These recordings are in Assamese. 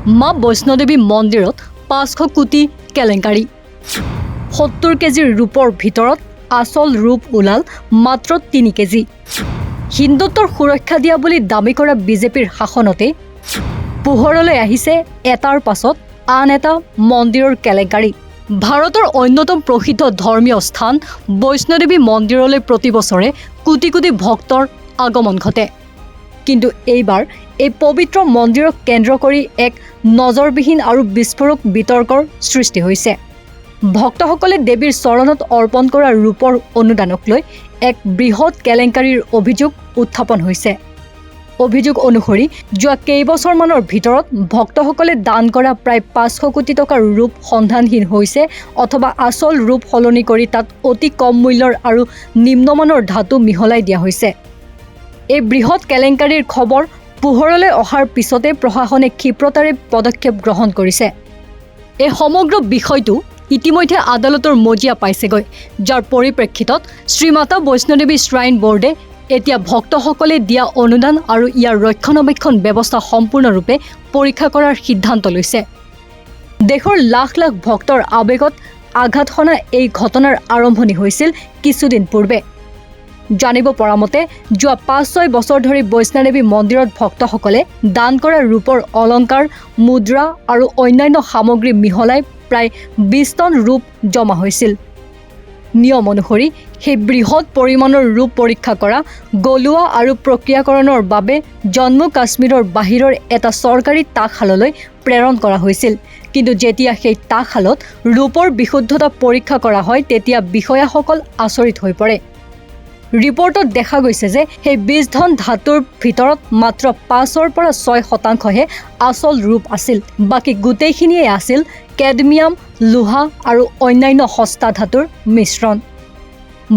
মা বৈষ্ণোদেৱী মন্দিৰত 500 কোটি কেলেংকাৰী 70 কেজিৰ ৰূপৰ ভিতৰত আচল ৰূপ ওলাল মাত্ৰ 3 কেজি হিন্দুত্বৰ সুৰক্ষা দিয়া বুলি দাবী কৰা বিজেপিৰ শাসনতে পোহৰলৈ আহিছে এটাৰ পাছত আন এটা মন্দিৰৰ কেলেংকাৰী ভাৰতৰ অন্যতম প্ৰসিদ্ধ ধৰ্মীয় স্থান বৈষ্ণোদেৱী মন্দিৰলৈ প্ৰতি বছৰে কোটি কোটি ভক্তৰ আগমন ঘটে কিন্তু এইবাৰ এই পবিত্ৰ মন্দিৰক কেন্দ্ৰ কৰি এক নজৰবিহীন আৰু বিস্ফোৰক বিতৰ্কৰ সৃষ্টি হৈছে ভক্তসকলে দেৱীৰ চৰণত অৰ্পণ কৰা ৰূপৰ অনুদানক লৈ এক বৃহৎ কেলেংকাৰীৰ অভিযোগ উত্থাপন হৈছে অভিযোগ অনুসৰি যোৱা কেইবছৰমানৰ ভিতৰত ভক্তসকলে দান কৰা প্ৰায় 500 কোটি টকাৰ ৰূপ সন্ধানহীন হৈছে অথবা আচল ৰূপ সলনি কৰি তাত অতি কম মূল্যৰ আৰু নিম্নমানৰ ধাতু মিহলাই দিয়া হৈছে এই বৃহৎ কেলেংকাৰীৰ খবৰ পোহৰলৈ অহাৰ পিছতে প্ৰশাসনে ক্ষিপ্ৰতাৰে পদক্ষেপ গ্ৰহণ কৰিছে এই সমগ্ৰ বিষয়টো ইতিমধ্যে আদালতৰ মজিয়া পাইছেগৈ যাৰ পৰিপ্ৰেক্ষিতত শ্ৰীমাতা বৈষ্ণোদেৱী শ্ৰাইন বোৰ্ডে এতিয়া ভক্তসকলে দিয়া অনুদান আৰু ইয়াৰ ৰক্ষণাবেক্ষণ ব্যৱস্থা সম্পূৰ্ণৰূপে পৰীক্ষা কৰাৰ সিদ্ধান্ত লৈছে দেশৰ লাখ লাখ ভক্তৰ আৱেগত আঘাত সনা এই ঘটনাৰ আৰম্ভণি হৈছিল কিছুদিন পূৰ্বে জানিব পৰা মতে যোৱা 5-6 বছৰ ধৰি বৈষ্ণোদেৱী মন্দিৰত ভক্তসকলে দান কৰা ৰূপৰ অলংকাৰ মুদ্ৰা আৰু অন্যান্য সামগ্ৰী মিহলাই প্ৰায় 20 টন ৰূপ জমা হৈছিল নিয়ম অনুসৰি সেই বৃহৎ পৰিমাণৰ ৰূপ পৰীক্ষা কৰা গলুৱা আৰু প্ৰক্ৰিয়াকৰণৰ বাবে জম্মু কাশ্মীৰৰ বাহিৰৰ এটা চৰকাৰী তাঁতশাললৈ প্ৰেৰণ কৰা হৈছিল কিন্তু যেতিয়া সেই তাঁতশালত ৰূপৰ বিশুদ্ধতা পৰীক্ষা কৰা হয় তেতিয়া বিষয়াসকল আচৰিত হৈ পৰে ৰিপৰ্টত দেখা গৈছে যে সেই 20 টন ধাতুৰ ভিতৰত মাত্ৰ 5-ৰ পৰা 6% আচল ৰূপ আছিল বাকি গোটেইখিনিয়ে আছিল কেডমিয়াম লোহা আৰু অন্যান্য সস্তা ধাতুৰ মিশ্ৰণ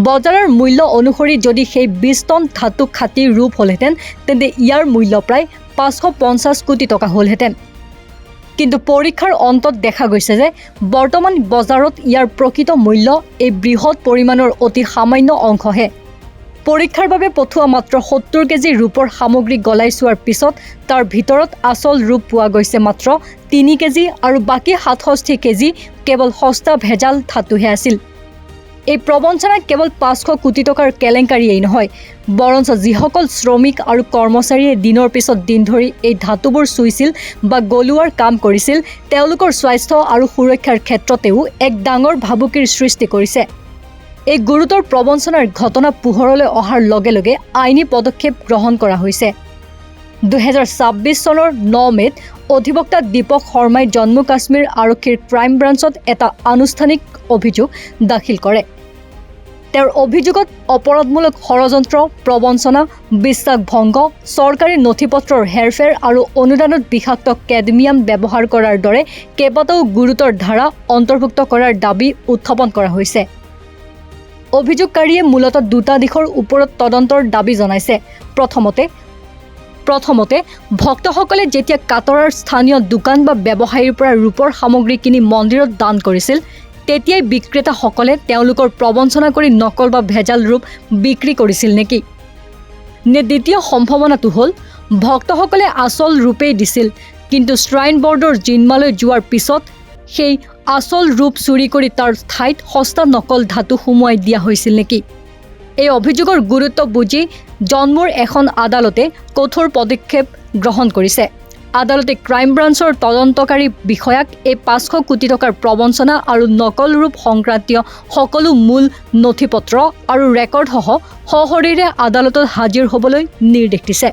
বজাৰৰ মূল্য অনুসৰি যদি সেই 20 টন ধাতু খাঁটি ৰূপ হ'লহেঁতেন তেন্তে ইয়াৰ মূল্য প্ৰায় 550 কোটি টকা হ'লহেঁতেন কিন্তু পৰীক্ষাৰ অন্তত দেখা গৈছে যে বৰ্তমান বজাৰত ইয়াৰ প্ৰকৃত মূল্য এই বৃহৎ পৰিমাণৰ অতি সামান্য অংশহে পৰীক্ষাৰ বাবে পঠোৱা মাত্ৰ 70 কেজি ৰূপৰ সামগ্ৰী গলাই চোৱাৰ পিছত তাৰ ভিতৰত আচল ৰূপ পোৱা গৈছে মাত্ৰ 3 কেজি আৰু বাকি 67 কেজি কেৱল সস্তা ভেজাল ধাতুহে আছিল এই প্ৰবঞ্চনা কেৱল 500 কোটি টকাৰ কেলেংকাৰীয়েই নহয় বৰঞ্চ যিসকল শ্ৰমিক আৰু কৰ্মচাৰীয়ে দিনৰ পিছত দিন ধৰি এই ধাতুবোৰ চুইছিল বা গলুৱাৰ কাম কৰিছিল তেওঁলোকৰ স্বাস্থ্য আৰু সুৰক্ষাৰ ক্ষেত্ৰতেও এক ডাঙৰ ভাবুকিৰ সৃষ্টি কৰিছে এই গুৰুতৰ প্ৰবঞ্চনাৰ ঘটনা পোহৰলৈ অহাৰ লগে লগে আইনী পদক্ষেপ গ্ৰহণ কৰা হৈছে 2026 চনৰ 9 মেত অধিবক্তা দীপক শৰ্মাই জম্মু কাশ্মীৰ আৰক্ষীৰ ক্ৰাইম ব্ৰাঞ্চত এটা আনুষ্ঠানিক অভিযোগ দাখিল কৰে তেওঁৰ অভিযোগত অপৰাধমূলক ষড়যন্ত্ৰ প্ৰবঞ্চনা বিশ্বাসভংগ চৰকাৰী নথিপত্ৰৰ হেৰফেৰ আৰু অনুদানত বিষাক্ত কেডমিয়াম ব্যৱহাৰ কৰাৰ দৰে কেইবাটাও গুৰুতৰ ধাৰা অন্তৰ্ভুক্ত কৰাৰ দাবী উত্থাপন কৰা হৈছে অভিযোগকাৰীয়ে মূলতঃ দুটা দিশৰ ওপৰত তদন্তৰ দাবী জনাইছে প্ৰথমতে ভক্তসকলে যেতিয়া কাটৰাৰ স্থানীয় দোকান বা ব্যৱসায়ীৰ পৰা ৰূপৰ সামগ্ৰী কিনি মন্দিৰত দান কৰিছিল তেতিয়াই বিক্ৰেতাসকলে তেওঁলোকৰ প্ৰবঞ্চনা কৰি নকল বা ভেজাল ৰূপ বিক্ৰী কৰিছিল নেকি নে দ্বিতীয় সম্ভাৱনাটো হ'ল ভক্তসকলে আচল ৰূপেই দিছিল কিন্তু শ্ৰাইন বৰ্ডৰ জিম্মালৈ যোৱাৰ পিছত সেই আচল ৰূপ চুৰি কৰি তাৰ ঠাইত সস্তা নকল ধাতু সুমুৱাই দিয়া হৈছিল নেকি এই অভিযোগৰ গুৰুত্ব বুজি জম্মুৰ এখন আদালতে কঠোৰ পদক্ষেপ গ্ৰহণ কৰিছে আদালতে ক্ৰাইম ব্ৰাঞ্চৰ তদন্তকাৰী বিষয়াক এই 500 কোটি টকাৰ প্ৰবঞ্চনা আৰু নকল ৰূপ সংক্ৰান্তীয় সকলো মূল নথিপত্ৰ আৰু ৰেকৰ্ডসহ সশৰীৰে আদালতত হাজিৰ হ'বলৈ নিৰ্দেশ দিছে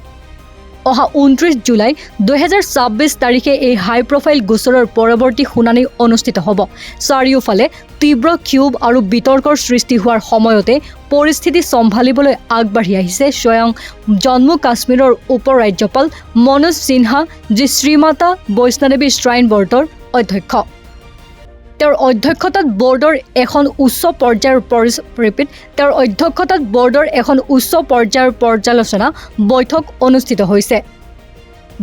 অহা 29 জুলাই 2026 তাৰিখে এই হাই প্ৰফাইল গোচৰৰ পৰৱৰ্তী শুনানি অনুষ্ঠিত হ'ব চাৰিওফালে তীব্ৰ ক্ষোভ আৰু বিতৰ্কৰ সৃষ্টি হোৱাৰ সময়তে পৰিস্থিতি চম্ভালিবলৈ আগবাঢ়ি আহিছে স্বয়ং জম্মু কাশ্মীৰৰ উপৰাজ্যপাল মনোজ সিনহা যি শ্ৰীমাতা বৈষ্ণোদেৱী শ্ৰাইন বৰ্ডৰ অধ্যক্ষ তেওঁৰ অধ্যক্ষতাত বৰ্ডৰ এখন উচ্চ পৰ্যায়ৰ পৰ্যালোচনা বৈঠক অনুষ্ঠিত হৈছে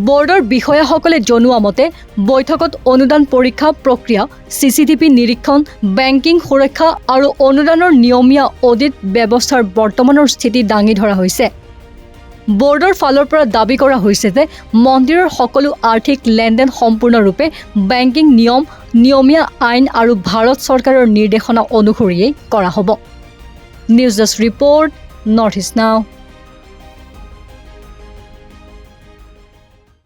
বৰ্ডৰ বিষয়াসকলে জনোৱা মতে বৈঠকত অনুদান পৰীক্ষা প্ৰক্ৰিয়া CCTV নিৰীক্ষণ বেংকিং সুৰক্ষা আৰু অনুদানৰ নিয়মীয়া অডিট ব্যৱস্থাৰ বৰ্তমানৰ স্থিতি দাঙি ধৰা হৈছে বৰ্ডৰ ফালৰ পৰা দাবী কৰা হৈছে যে মন্দিৰৰ সকলো আৰ্থিক লেনদেন সম্পূৰ্ণৰূপে বেংকিং নিয়মীয়া আইন আৰু ভাৰত চৰকাৰৰ নিৰ্দেশনা অনুসৰিয়েই কৰা হ'ব। News desk report, north east নাও।